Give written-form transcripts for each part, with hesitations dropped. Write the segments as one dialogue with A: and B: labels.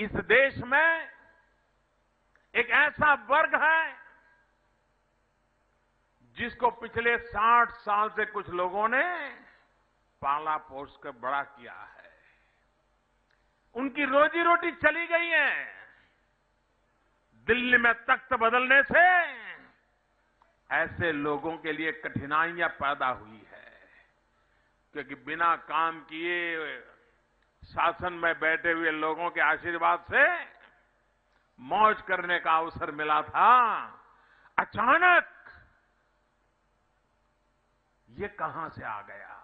A: इस देश में एक ऐसा वर्ग है जिसको पिछले 60 साल से कुछ लोगों ने पाला पोस कर बड़ा किया है। उनकी रोजी रोटी चली गई है। दिल्ली में तख्त बदलने से ऐसे लोगों के लिए कठिनाइयां पैदा हुई है, क्योंकि बिना काम किए शासन में बैठे हुए लोगों के आशीर्वाद से मौज करने का अवसर मिला था। अचानक ये कहां से आ गया,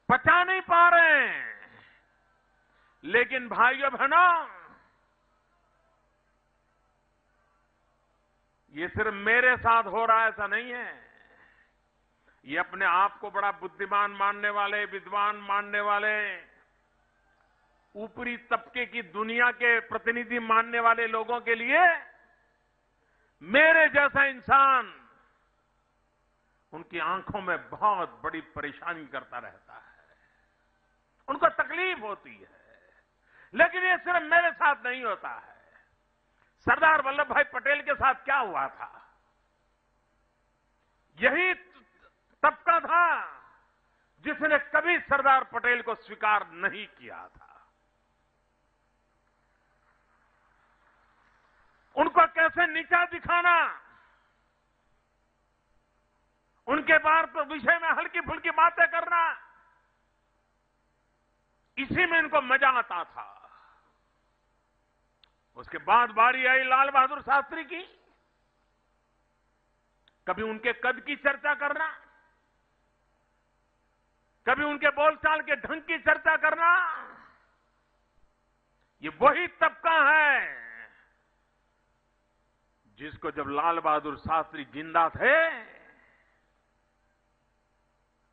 A: पचा नहीं पा रहे हैं। लेकिन भाइयों बहनों, ये सिर्फ मेरे साथ हो रहा है ऐसा नहीं है। ये अपने आप को बड़ा बुद्धिमान मानने वाले, विद्वान मानने वाले, ऊपरी तबके की दुनिया के प्रतिनिधि मानने वाले लोगों के लिए मेरे जैसा इंसान उनकी आंखों में बहुत बड़ी परेशानी करता रहता है, उनको तकलीफ होती है। लेकिन ये सिर्फ मेरे साथ नहीं होता है। सरदार वल्लभ भाई पटेल के साथ क्या हुआ था? यही तबका था जिसने कभी सरदार पटेल को स्वीकार नहीं किया था। उनको कैसे नीचा दिखाना, उनके विषय में हल्की फुल्की बातें करना, इसी में इनको मजा आता था। उसके बाद बारी आई लाल बहादुर शास्त्री की। कभी उनके कद की चर्चा करना, कभी उनके बोलचाल के ढंग की चर्चा करना। ये वही तबका है जिसको जब लाल बहादुर शास्त्री जिंदा थे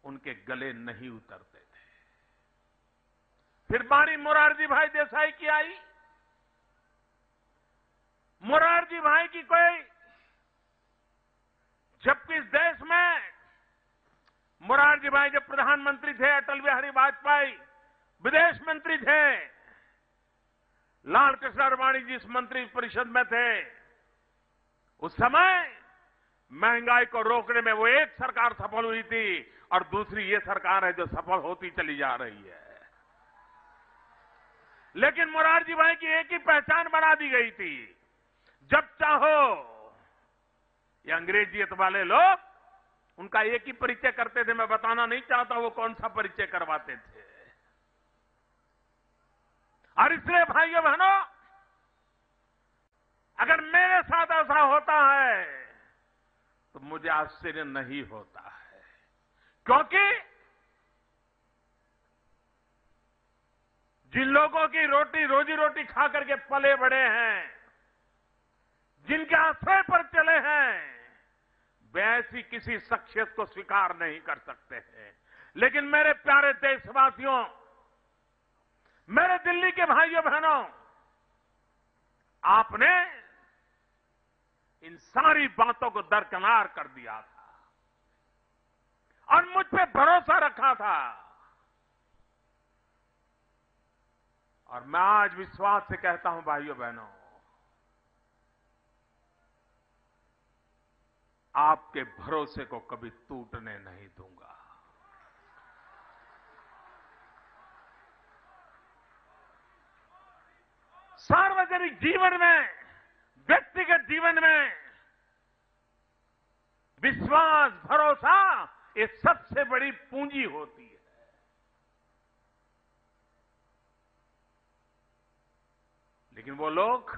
A: उनके गले नहीं उतरते थे। फिर बारी मोरारजी भाई देसाई की आई। मोरारजी भाई की कोई, जबकि इस देश में मोरारजी भाई जब प्रधानमंत्री थे, अटल बिहारी वाजपेयी विदेश मंत्री थे, लाल कृष्ण आडवाणी जी इस मंत्री परिषद में थे, उस समय महंगाई को रोकने में वो एक सरकार सफल हुई थी और दूसरी ये सरकार है जो सफल होती चली जा रही है। लेकिन मोरारजी भाई की एक ही पहचान बना दी गई थी, जब चाहो। ये अंग्रेजियत वाले लोग उनका एक ही परिचय करते थे, मैं बताना नहीं चाहता वो कौन सा परिचय करवाते थे। और इसलिए भाइयों बहनों, अगर मेरे साथ ऐसा होता है तो मुझे आश्चर्य नहीं होता है, क्योंकि जिन लोगों की रोजी रोटी खा करके पले बड़े हैं, जिनके आश्रय पर चले हैं, वे ऐसी किसी शख्सियत को स्वीकार नहीं कर सकते हैं। लेकिन मेरे प्यारे देशवासियों, मेरे दिल्ली के भाइयों बहनों, आपने इन सारी बातों को दरकिनार कर दिया था और मुझ पे भरोसा रखा था। और मैं आज विश्वास से कहता हूं भाइयों बहनों, आपके भरोसे को कभी टूटने नहीं दूंगा। सार्वजनिक जीवन में, व्यक्तिगत जीवन में विश्वास, भरोसा ये सबसे बड़ी पूंजी होती है। लेकिन वो लोग